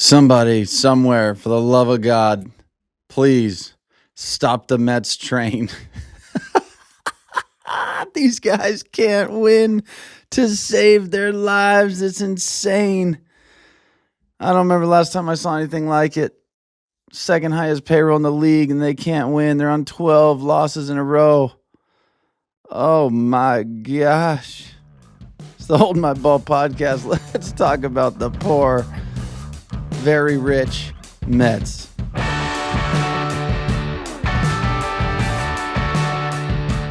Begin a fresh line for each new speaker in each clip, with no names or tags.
Somebody, somewhere, for the love of God, please stop the Mets train. These guys can't win to save their lives. It's insane. I don't remember last time I saw anything like it. Second highest payroll in the league, and they can't win. They're on 12 losses in a row. Oh, my gosh. It's the Hold My Ball podcast. Let's talk about the poor, very rich Mets.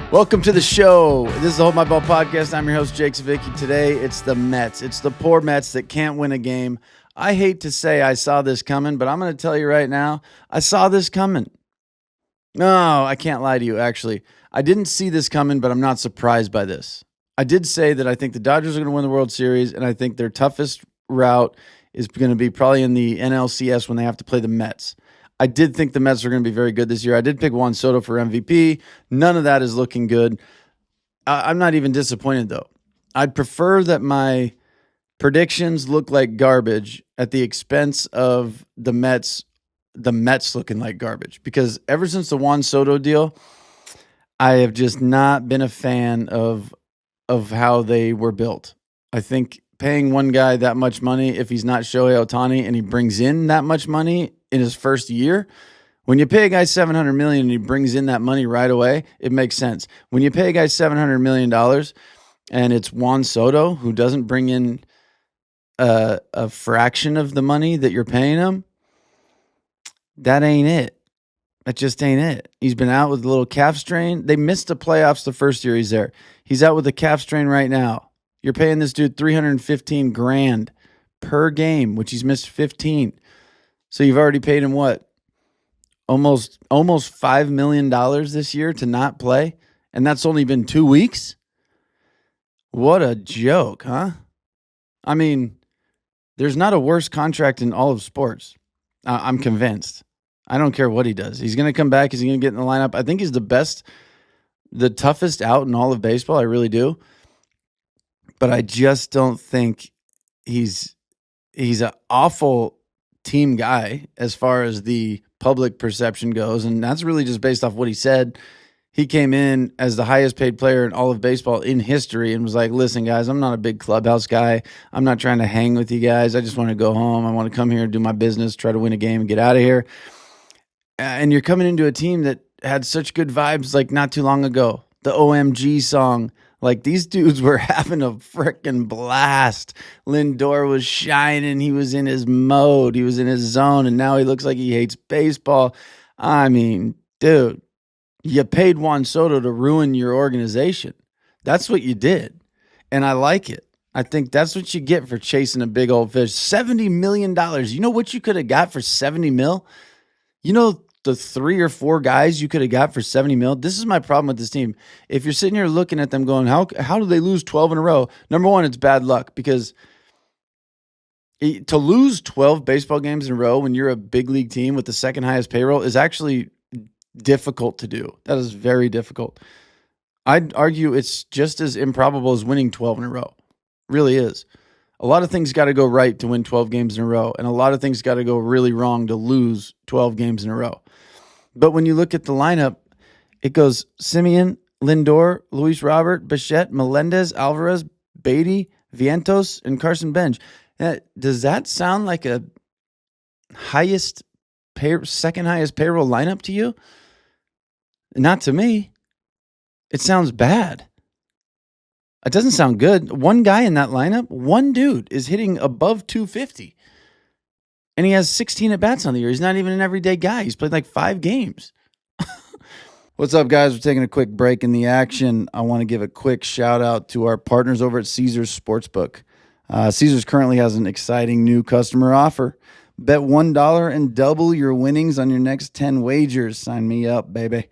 Welcome to the show. This is the Hold My Ball podcast. I'm your host, Jake Savicki. Today, it's the Mets. It's the poor Mets that can't win a game. I hate to say I saw this coming, but I'm going to tell you right now, I saw this coming. No, I can't lie to you, actually. I didn't see this coming, but I'm not surprised by this. I did say that I think the Dodgers are going to win the World Series, and I think their toughest route is going to be probably in the NLCS when they have to play the Mets. I did think the Mets are going to be very good this year. I did pick Juan Soto for MVP. None of that is looking good. I'm not even disappointed, though. I'd prefer that my predictions look like garbage at the expense of the Mets looking like garbage. Because ever since the Juan Soto deal, I have just not been a fan of how they were built. I think paying one guy that much money, if he's not Shohei Ohtani and he brings in that much money in his first year, when you pay a guy $700 million and he brings in that money right away, it makes sense. When you pay a guy $700 million and it's Juan Soto who doesn't bring in a fraction of the money that you're paying him, that ain't it. That just ain't it. He's been out with a little calf strain. They missed the playoffs the first year he's there. He's out with a calf strain right now. You're paying this dude $315,000 per game, which he's missed 15. So you've already paid him what? Almost $5 million this year to not play, and that's only been 2 weeks? What a joke, huh? I mean, there's not a worse contract in all of sports. I'm convinced. I don't care what he does. He's going to come back. He's going to get in the lineup. I think he's the toughest out in all of baseball. I really do. But I just don't think he's an awful team guy as far as the public perception goes. And that's really just based off what he said. He came in as the highest paid player in all of baseball in history and was like, listen, guys, I'm not a big clubhouse guy. I'm not trying to hang with you guys. I just want to go home. I want to come here and do my business, try to win a game and get out of here. And you're coming into a team that had such good vibes like not too long ago. The OMG song. Like, these dudes were having a freaking blast. Lindor was shining. He was in his mode. He was in his zone. And now he looks like he hates baseball. I mean, dude, you paid Juan Soto to ruin your organization. That's what you did. And I like it. I think that's what you get for chasing a big old fish. $70 million. You know what you could have got for $70 million? You know the 3 or 4 guys you could have got for $70 million? This is my problem with this team. If you're sitting here looking at them going, how do they lose 12 in a row? Number one, it's bad luck, because to lose 12 baseball games in a row when you're a big league team with the second highest payroll is actually difficult to do. That is very difficult. I'd argue it's just as improbable as winning 12 in a row. It really is. A lot of things got to go right to win 12 games in a row, and a lot of things got to go really wrong to lose 12 games in a row. But when you look at the lineup, it goes Simeon, Lindor, Luis Robert, Bichette, Melendez, Alvarez, Beatty, Vientos, and Carson Bench. Does that sound like a second highest payroll lineup to you? Not to me. It sounds bad. It doesn't sound good. One guy in that lineup, one dude, is hitting above 250. And he has 16 at-bats on the year. He's not even an everyday guy. He's played like 5 games. What's up, guys? We're taking a quick break in the action. I want to give a quick shout-out to our partners over at Caesars Sportsbook. Caesars currently has an exciting new customer offer. Bet $1 and double your winnings on your next 10 wagers. Sign me up, baby.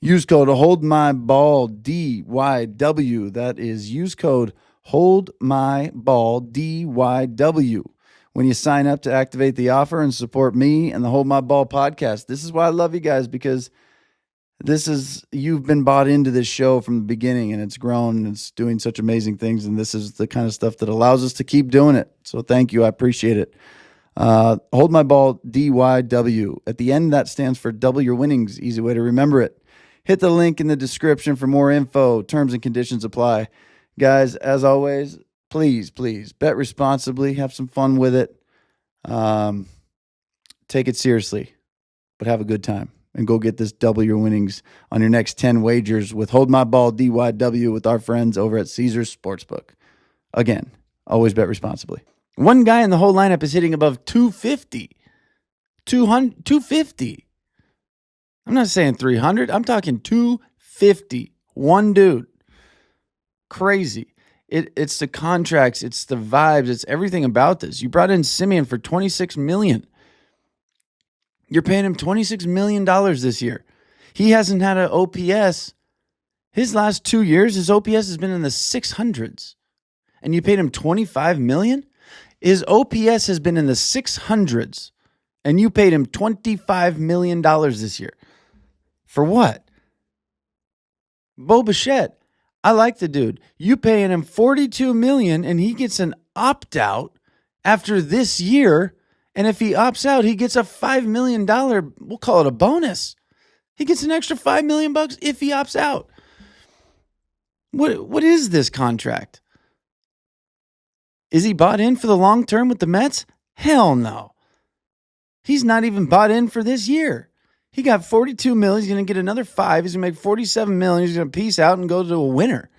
Use code HOLDMYBALL, DYW. That is, use code HOLDMYBALL, DYW. When you sign up to activate the offer and support me and the Hold My Ball podcast. This is why I love you guys, because you've been bought into this show from the beginning, and it's grown and it's doing such amazing things. And this is the kind of stuff that allows us to keep doing it. So thank you. I appreciate it. Hold my ball, DYW. At the end, that stands for double your winnings. Easy way to remember it. Hit the link in the description for more info. Terms and conditions apply. Guys, as always, please bet responsibly. Have some fun with it. Take it seriously, but have a good time. And go get this double your winnings on your next 10 wagers with Hold My Ball DYW with our friends over at Caesars Sportsbook. Again, always bet responsibly. One guy in the whole lineup is hitting above 250. 250. I'm not saying 300. I'm talking 250. One dude. Crazy. It's the contracts. It's the vibes. It's everything about this. You brought in Simeon for $26 million. You're paying him $26 million this year. He hasn't had an OPS. His last 2 years, his OPS has been in the 600s. And you paid him $25 million? His OPS has been in the 600s. And you paid him $25 million this year. For what? Bo Bichette. I like the dude. You paying him $42 million and he gets an opt-out after this year. And if he opts out, he gets a $5 million, we'll call it a bonus. He gets an extra $5 million if he opts out. What is this contract? Is he bought in for the long term with the Mets? Hell no. He's not even bought in for this year. He got $42 million. He's going to get another $5. He's going to make $47 million. He's going to peace out and go to a winner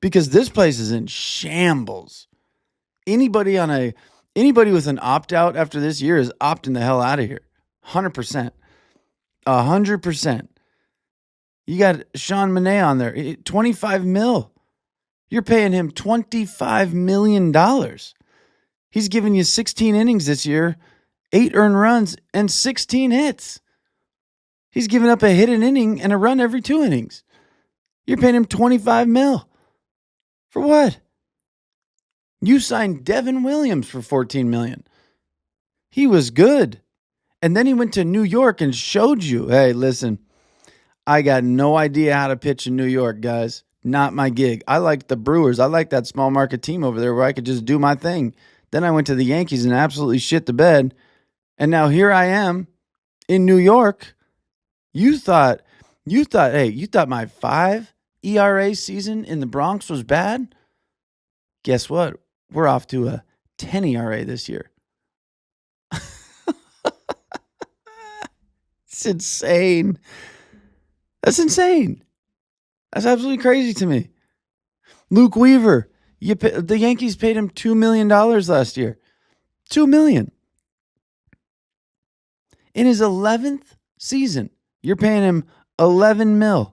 because this place is in shambles. Anybody with an opt-out after this year is opting the hell out of here. 100%. 100%. You got Sean Manaea on there. $25 million. You're paying him $25 million. He's giving you 16 innings this year, 8 earned runs, and 16 hits. He's giving up a hit an inning and a run every 2 innings. You're paying him $25 million. For what? You signed Devin Williams for $14 million. He was good. And then he went to New York and showed you, hey, listen, I got no idea how to pitch in New York, guys. Not my gig. I like the Brewers. I like that small market team over there where I could just do my thing. Then I went to the Yankees and absolutely shit the bed. And now here I am in New York. You thought my 5 ERA season in the Bronx was bad? Guess what? We're off to a 10 ERA this year. It's insane. That's insane. That's absolutely crazy to me. Luke Weaver, the Yankees paid him $2 million last year. $2 million. In his 11th season, you're paying him $11 million.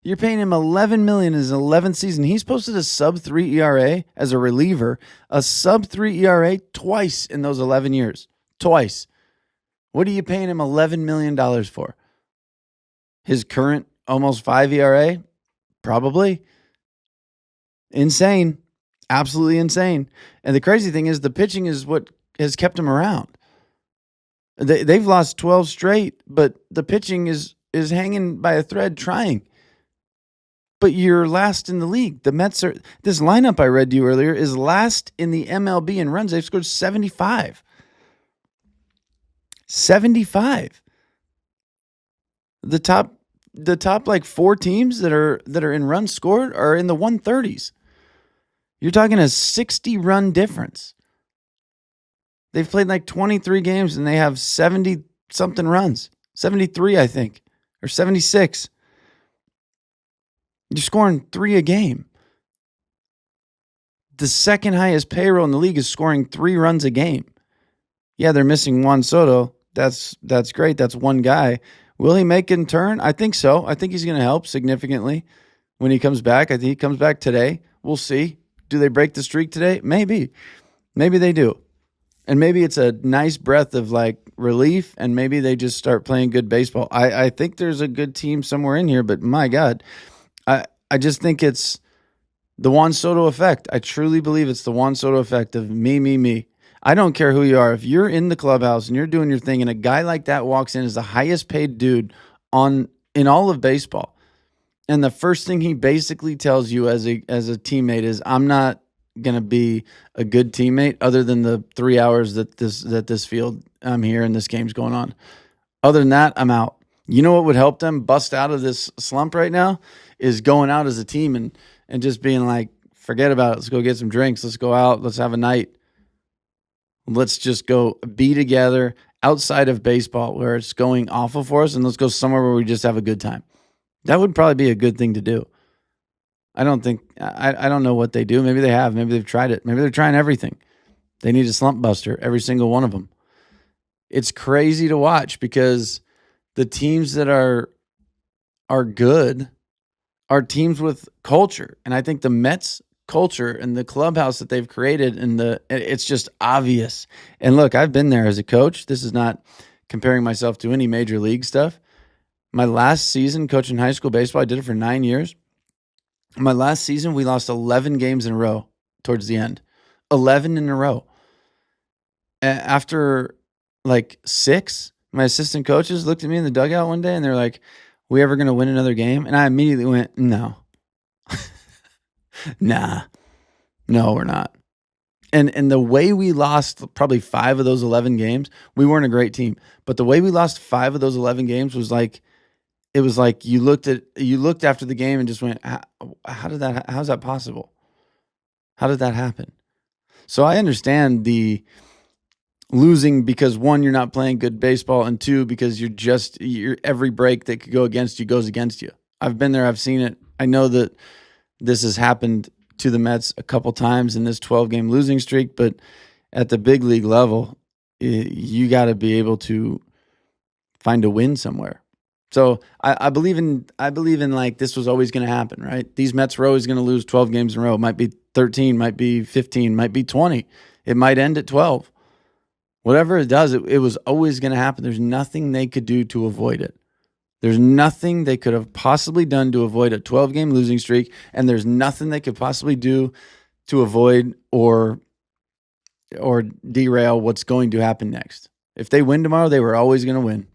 You're paying him $11 million in his 11th season. He's posted a sub-3 ERA as a reliever, a sub-3 ERA twice in those 11 years. Twice. What are you paying him $11 million for? His current almost 5 ERA? Probably. Insane. Absolutely insane. And the crazy thing is the pitching is what has kept him around. They've lost 12 straight, but the pitching is hanging by a thread trying. But you're last in the league. The Mets are, this lineup I read to you earlier is last in the MLB in runs. They've scored 75. 75. The top like 4 teams that are in runs scored are in the 130s. You're talking a 60 run difference. They've played like 23 games and they have 70 something runs. 73, I think, or 76. You're scoring 3 a game. The second highest payroll in the league is scoring 3 runs a game. Yeah, they're missing Juan Soto. That's great. That's one guy. Will he make it in turn? I think so. I think he's going to help significantly when he comes back. I think he comes back today. We'll see. Do they break the streak today? Maybe. Maybe they do. And maybe it's a nice breath of like relief and maybe they just start playing good baseball. I think there's a good team somewhere in here, but my God, I just think it's the Juan Soto effect. I truly believe it's the Juan Soto effect of me. I don't care who you are. If you're in the clubhouse and you're doing your thing and a guy like that walks in as the highest paid dude in all of baseball, and the first thing he basically tells you as a teammate is, I'm not going to be a good teammate other than the 3 hours that this field I'm here and this game's going on. Other than that, I'm out. You know what would help them bust out of this slump right now is going out as a team and just being like, forget about it. Let's go get some drinks. Let's go out. Let's have a night. Let's just go be together outside of baseball where it's going awful for us, and let's go somewhere where we just have a good time. That would probably be a good thing to do. I don't know what they do. Maybe they have. Maybe they've tried it. Maybe they're trying everything. They need a slump buster, every single one of them. It's crazy to watch because the teams that are good are teams with culture. And I think the Mets culture and the clubhouse that they've created it's just obvious. And look, I've been there as a coach. This is not comparing myself to any major league stuff. My last season coaching high school baseball, I did it for 9 years. My last season, we lost 11 games in a row towards the end. 11 in a row. After like 6, my assistant coaches looked at me in the dugout one day and they're like, we ever going to win another game? And I immediately went, no. Nah. No, we're not. And the way we lost probably 5 of those 11 games, we weren't a great team. But the way we lost 5 of those 11 games was like, it was like you looked after the game and just went, how's that possible? How did that happen? So I understand the losing because 1, you're not playing good baseball, and 2, because you're every break that could go against you goes against you. I've been there. I've seen it. I know that this has happened to the Mets a couple times in this 12-game losing streak, but at the big league level, you got to be able to find a win somewhere. So I believe in like this was always going to happen, right? These Mets were always going to lose 12 games in a row. It might be 13, might be 15, might be 20. It might end at 12. Whatever it does, it was always going to happen. There's nothing they could do to avoid it. There's nothing they could have possibly done to avoid a 12-game losing streak, and there's nothing they could possibly do to avoid or derail what's going to happen next. If they win tomorrow, they were always going to win.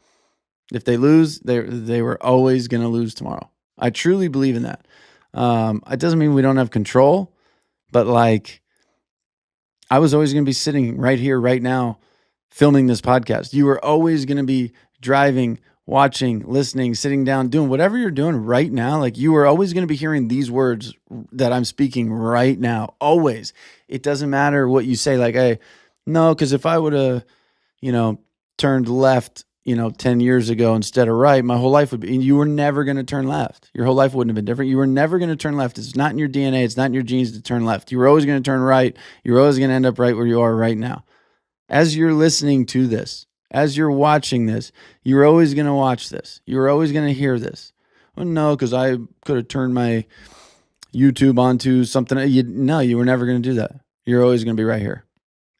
If they lose, they were always going to lose tomorrow. I truly believe in that. It doesn't mean we don't have control, but like I was always going to be sitting right here, right now, filming this podcast. You were always going to be driving, watching, listening, sitting down, doing whatever you're doing right now. Like you are always going to be hearing these words that I'm speaking right now. Always. It doesn't matter what you say. Like, hey, no, because if I would have, turned left, 10 years ago instead of right, my whole life would be, you were never going to turn left. Your whole life wouldn't have been different. You were never going to turn left. It's not in your DNA. It's not in your genes to turn left. You were always going to turn right. You're always going to end up right where you are right now. As you're listening to this, as you're watching this, you're always going to watch this. You're always going to hear this. Well, no, because I could have turned my YouTube onto something. No, you were never going to do that. You're always going to be right here.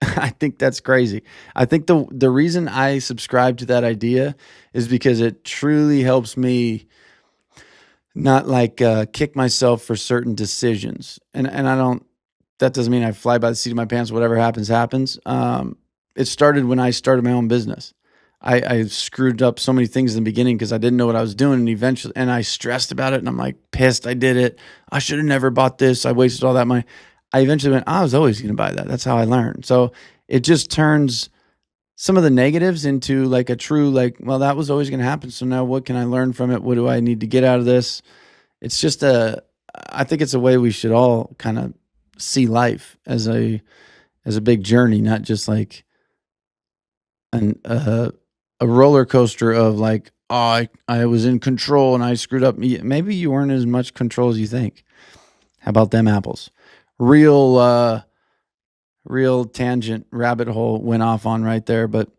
I think that's crazy. I think the reason I subscribe to that idea is because it truly helps me not like kick myself for certain decisions. And I don't, that doesn't mean I fly by the seat of my pants. Whatever happens, happens. It started when I started my own business. I screwed up so many things in the beginning because I didn't know what I was doing, and I stressed about it, and I'm like pissed I did it. I should have never bought this. I wasted all that money. I eventually went, I was always going to buy that. That's how I learned. So it just turns some of the negatives into like a true, like, well, that was always going to happen. So now what can I learn from it? What do I need to get out of this? It's just I think it's a way we should all kind of see life as a big journey, not just like a roller coaster of like, oh, I was in control and I screwed up. Maybe you weren't as much control as you think. How about them apples? Real tangent rabbit hole went off on right there. But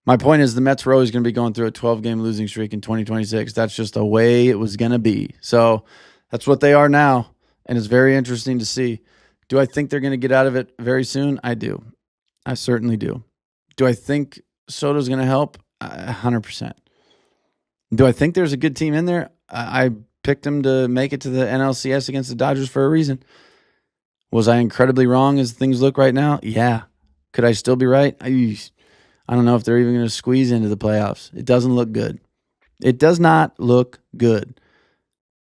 my point is the Mets were always going to be going through a 12-game losing streak in 2026. That's just the way it was going to be. So that's what they are now. And it's very interesting to see. Do I think they're going to get out of it very soon? I do. I certainly do. Do I think Soto's going to help? 100%. Do I think there's a good team in there? I picked them to make it to the NLCS against the Dodgers for a reason. Was I incredibly wrong as things look right now? Yeah. Could I still be right? I don't know if they're even going to squeeze into the playoffs. It doesn't look good. It does not look good.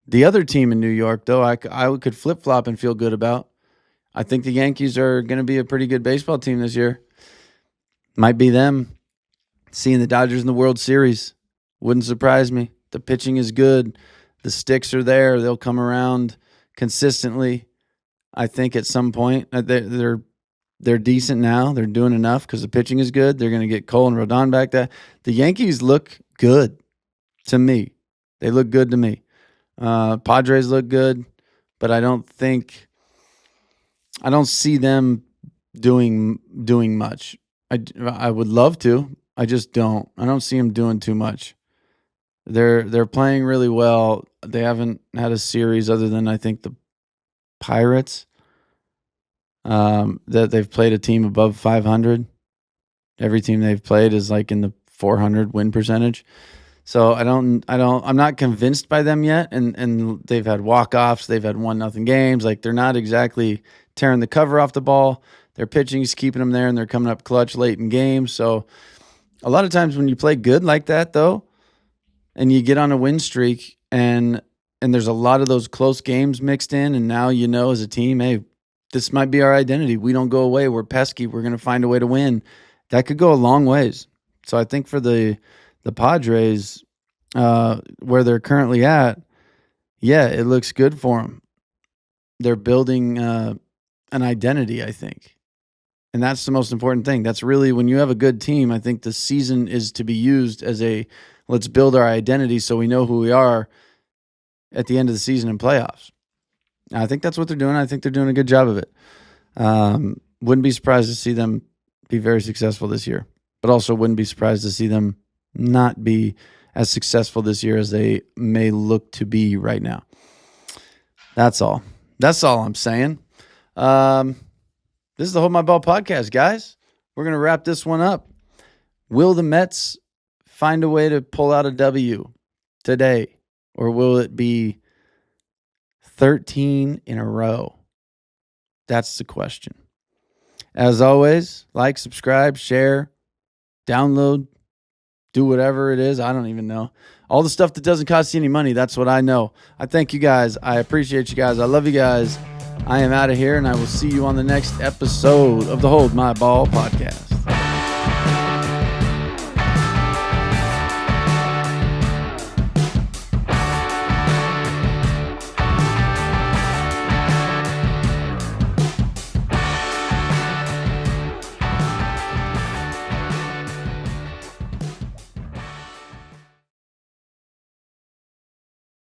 The other team in New York, though, I could flip-flop and feel good about. I think the Yankees are going to be a pretty good baseball team this year. Might be them seeing the Dodgers in the World Series. Wouldn't surprise me. The pitching is good. The sticks are there. They'll come around consistently. I think at some point they're decent now. They're doing enough because the pitching is good. They're going to get Cole and Rodon back there. The Yankees look good to me. They look good to me. Padres look good, but I don't see them doing much. I would love to. I just don't. I don't see them doing too much. They're playing really well. They haven't had a series other than I think the Pirates that they've played a team above 500. Every team they've played is like in the 400 win percentage. So I'm not convinced by them yet. And they've had walk-offs. They've had 1-0 games. Like they're not exactly tearing the cover off the ball. Their pitching is keeping them there, and they're coming up clutch late in games. So a lot of times when you play good like that, though, and you get on a win streak, and there's a lot of those close games mixed in, and now you know as a team, hey, this might be our identity. We don't go away. We're pesky. We're going to find a way to win. That could go a long ways. So I think for the Padres, where they're currently at, yeah, it looks good for them. They're building an identity, I think. And that's the most important thing. That's really, when you have a good team, I think the season is to be used as let's build our identity so we know who we are at the end of the season in playoffs. I think that's what they're doing. I think they're doing a good job of it. Wouldn't be surprised to see them be very successful this year, but also wouldn't be surprised to see them not be as successful this year as they may look to be right now. That's all. That's all I'm saying. This is the Hold My Ball podcast, guys. We're going to wrap this one up. Will the Mets find a way to pull out a W today, or will it be 13 in a row? That's the question. As always, like, subscribe, share, download, do whatever it is. I don't even know. All the stuff that doesn't cost you any money, that's what I know. I thank you guys. I appreciate you guys. I love you guys. I am out of here, and I will see you on the next episode of the Hold My Ball podcast.